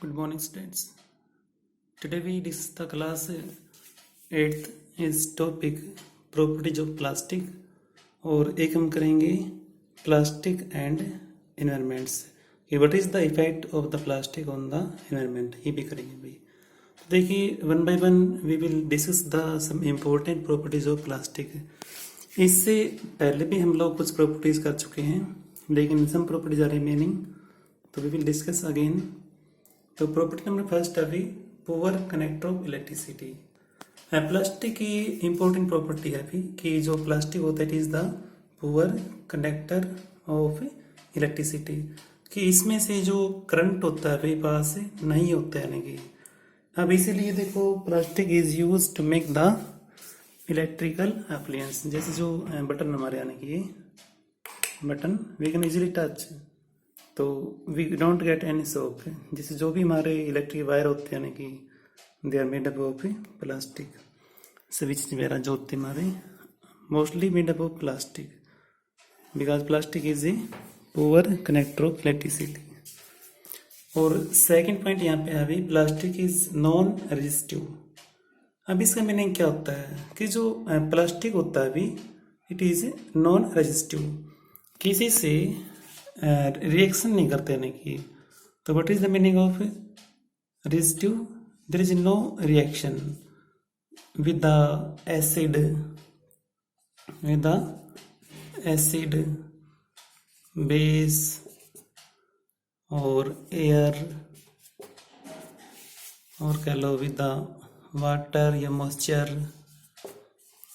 Good morning, students. Today we discuss the class 8th is topic properties of plastic और एक हम करेंगे plastic and environments कि what is the effect of the plastic on the environment, ये भी करेंगे भाई। तो देखिए one by one we will discuss the some important properties of plastic. इससे पहले भी हम लोग कुछ प्रॉपर्टीज कर चुके हैं, लेकिन सम प्रॉपर्टीज आर रिमेनिंग, तो वी विल डिस्कस अगेन। तो प्रॉपर्टी नंबर फर्स्ट अभी poor connector of electricity. Plastic की इंपॉर्टेंट प्रॉपर्टी है अभी कि जो प्लास्टिक होता है it is the poor conductor of electricity, कि इसमें से जो करंट होता है अभी पास नहीं होता है। यानी कि अब इसीलिए देखो plastic is use to make the electrical appliance. जैसे जो बटन हमारे यानी कि ये button we can easily touch, तो we don't get any shock. जैसे जो भी हमारे इलेक्ट्रिक वायर होते हैं यानी कि they are made up of plastic. Switch वगैरह जो होते हैं हमारे mostly made up of plastic, because plastic is a poor connector of electricity. और सेकंड पॉइंट यहाँ पे है अभी प्लास्टिक इज नॉन रेजिस्टिव। अब इसका मीनिंग क्या होता है कि जो प्लास्टिक होता है अभी इट इज नॉन रेजिस्टिव, किसी से रिएक्शन नहीं करते यानी कि। तो what is the meaning of resistive? There is no reaction with the acid base और एयर, और कह लो विद द वाटर या मॉइस्चर।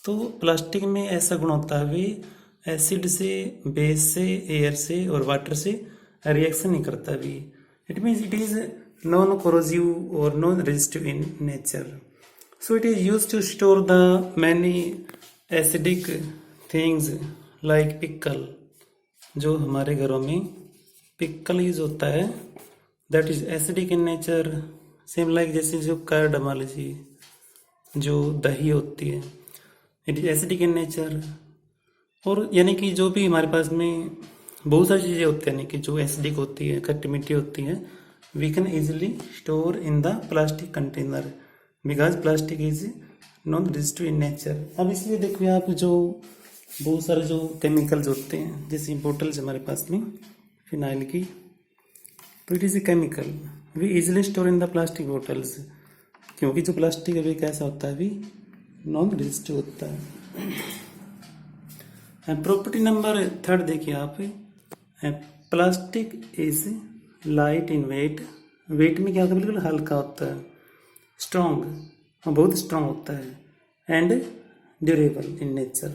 तो प्लास्टिक में ऐसा गुण होता है भी एसिड से, बेस से, एयर से और वाटर से रिएक्शन नहीं करता भी। It means it is non corrosive और non resistive in nature. So it is use to store the many acidic things like pickle. जो हमारे घरों में पिकल यूज होता है that is acidic in nature. Same like जैसे जो curd मान लीजिए, जो दही होती है it is acidic in nature. और यानी कि जो भी हमारे पास में बहुत सारी चीज़ें होती हैं यानी कि जो एसिडिक होती है, खट्टी मीठी होती है, we can easily store in the plastic container because plastic is non resistive in nature. अब इसलिए देखिए आप जो बहुत सारे जो केमिकल्स होते हैं, जैसे बोटल्स हमारे पास में फिनाइल की, तो it is a chemical we easily store in the plastic bottles, क्योंकि जो प्लास्टिक अभी कैसा होता है अभी नॉन रेजिस्टिव होता है। प्रॉपर्टी नंबर थर्ड देखिए आप, plastic is light in weight. Weight में क्या होता है? बिल्कुल हल्का होता है, स्ट्रॉन्ग, बहुत स्ट्रॉन्ग होता है, एंड ड्यूरेबल इन नेचर।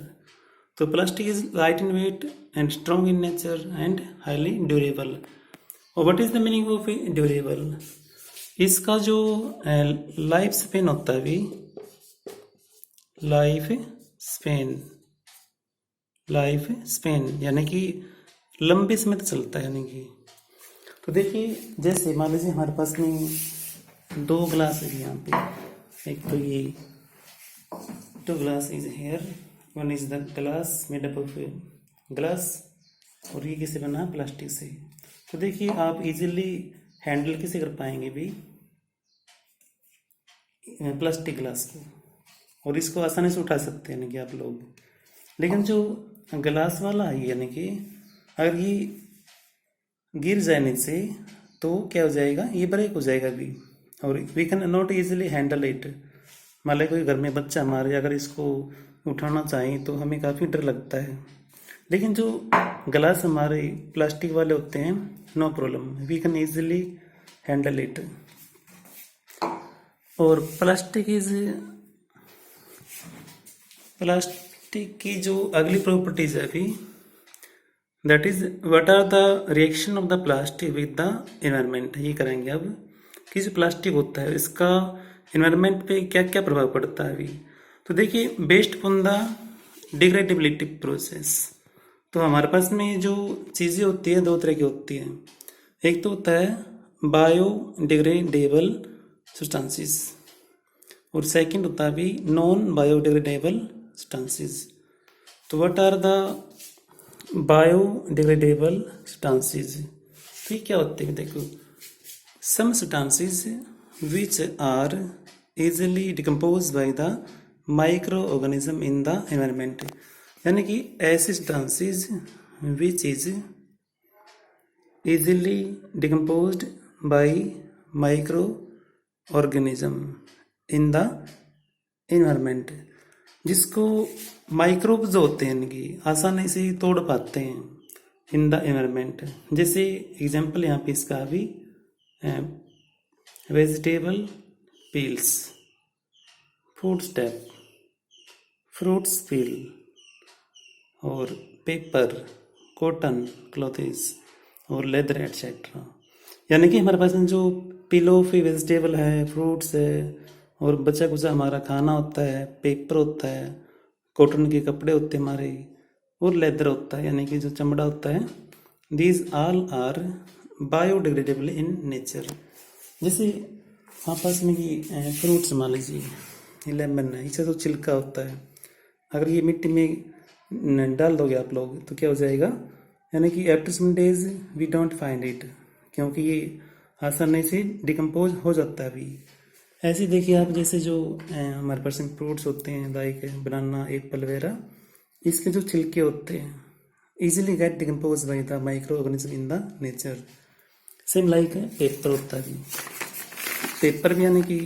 तो plastic is light in weight and strong in nature and highly durable. और what is the meaning of durable? इसका जो लाइफ स्पेन होता है अभी, लाइफ स्पेन यानी कि लंबे समय तक चलता है यानी कि। तो देखिए जैसे मान लीजिए हमारे पास में दो ग्लास है यहाँ पे, एक तो ये two glass is here, one is the glass made up of glass, और ये किससे बना? प्लास्टिक से। तो देखिए आप इजीली हैंडल कैसे कर पाएंगे भी प्लास्टिक ग्लास को, और इसको आसानी से उठा सकते हैं यानी कि आप लोग। लेकिन जो ग्लास वाला है यानी कि अगर ये गिर जाने से तो क्या हो जाएगा? ये ब्रेक हो जाएगा भी, और we can not easily handle it. मान लो कोई घर में बच्चा हमारे अगर इसको उठाना चाहें तो हमें काफ़ी डर लगता है। लेकिन जो ग्लास हमारे प्लास्टिक वाले होते हैं no problem, we can easily handle it. और प्लास्टिक की जो अगली प्रॉपर्टीज है अभी, that is what are the reaction of the plastic with the environment. ये करेंगे अब कि जो प्लास्टिक होता है इसका एनवायरनमेंट पे क्या क्या प्रभाव पड़ता है अभी। तो देखिए बेस्ड ऑन द डिग्रेडेबिलिटी प्रोसेस। तो हमारे पास में जो चीज़ें होती है दो तरह की होती हैं, एक तो होता है बायोडिग्रेडेबल सब्सटेंसेस और सेकंड होता है भी नॉन बायोडिग्रेडेबल सब्सटेंसेस। तो what are the biodegradable substances? तो ये क्या होते हैं? देखो some substances which are easily decomposed by the microorganism in the environment, यानी कि ऐसी substances which is easily decomposed by microorganism in the environment, जिसको माइक्रोब जो होते हैं इनकी आसानी से तोड़ पाते हैं इन द एनवायरमेंट। जैसे एग्जाम्पल यहाँ पे इसका भी vegetable peels, food step, fruits peel, और पेपर, कॉटन क्लॉथेस और लेदर एटसेट्रा। यानी कि हमारे पास में जो पील ऑफ वेजिटेबल है, फ्रूट्स है, और बचा कुचा हमारा खाना होता है, पेपर होता है, कॉटन के कपड़े होते हैं हमारे, और लेदर होता है यानी कि जो चमड़ा होता है। These all are biodegradable in nature. जैसे आपस में कि फ्रूट्स मान लीजिए, लेमन है, इससे तो छिलका होता है, अगर ये मिट्टी में डाल दोगे आप लोग तो क्या हो जाएगा, यानी कि after some days we don't find it, क्योंकि ये आसानी से डिकम्पोज हो जाता है। अभी ऐसे देखिए आप, जैसे जो हमारे पास फ्रूट्स होते हैं लाइक बनाना, एप्पल वगैरह, इसके जो छिलके होते हैं easily get decompose by the micro organism in the nature. Same like paper होता है, पेपर भी यानी कि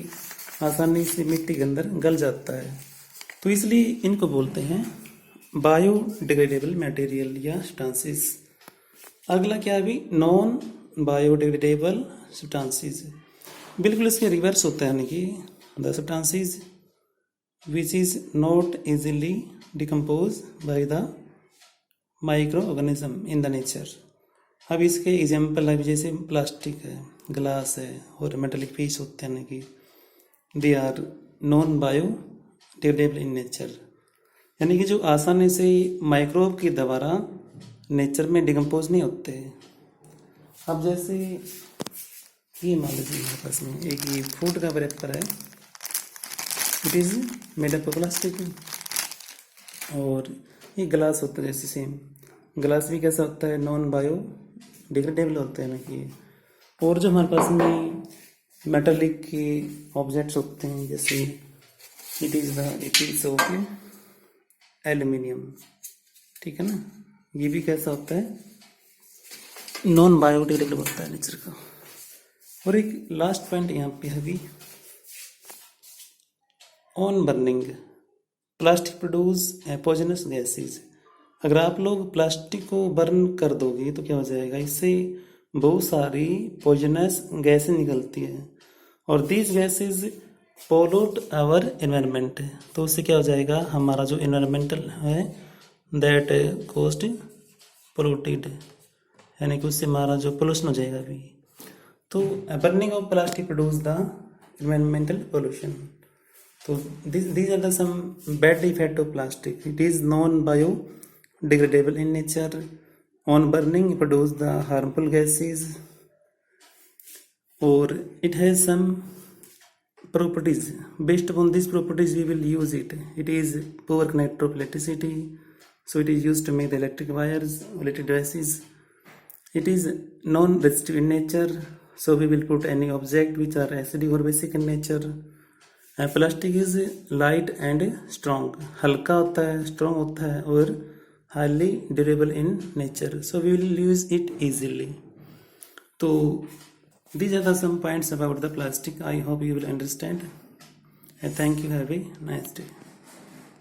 आसानी से मिट्टी के अंदर गल जाता है, तो इसलिए इनको बोलते हैं बायोडिग्रेडेबल मटेरियल या सब्सटेंसेस। अगला क्या भी, नॉन बायोडिग्रेडेबल सब्सटेंसेस, बिल्कुल इसके रिवर्स होता है, यानी कि the substances which is not easily decompose by the micro organism in the nature. अब इसके एग्जाम्पल है, जैसे प्लास्टिक है, ग्लास है, और मेटलिक पीस होते हैं, यानी कि they are non biodegradable in nature, यानी कि जो आसानी से माइक्रोब के द्वारा नेचर में डिकम्पोज नहीं होते। अब जैसे ये मान लीजिए हमारे पास में एक ये फूड का रैपर है, it is made up of plastic, और ये ग्लास होता है, जैसे सेम ग्लास भी कैसा होता है, नॉन बायो डिग्रेडेबल होते हैं ना कि। और जो हमारे पास में मेटालिक के ऑब्जेक्ट्स होते हैं, जैसे it is the piece of aluminium, ठीक है ना, ये भी कैसा होता है, नॉन बायोडिग्रेडेबल होता है नेचर का। और एक लास्ट पॉइंट यहाँ पे है भी, on burning plastic produce poisonous gases. अगर आप लोग प्लास्टिक को बर्न कर दोगे तो क्या हो जाएगा, इससे बहुत सारी पॉइजनस गैसें निकलती है, और these gases pollute our environment. तो उससे क्या हो जाएगा, हमारा जो एनवायरमेंटल है दैट कोस्ट पोल्यूटेड, यानी कि उससे हमारा जो पोल्यूशन हो जाएगा अभी। तो burning of plastic produce the environmental pollution. तो these are the some bad effect of plastic. It is non-biodegradable in nature. On burning, it produce the harmful gases, or it has some properties. Based upon these properties, we will use it. It is poor conductor of electricity, so it is used to make the electric wires, electric devices. It is non-resistive in nature, so we will put any object which are acidic or basic in nature. Plastic is light and strong, हल्का होता है, strong होता है, और highly durable in nature, so we will use it easily. तो these are the some points about the plastic. I hope you will understand. Thank you, have a nice day.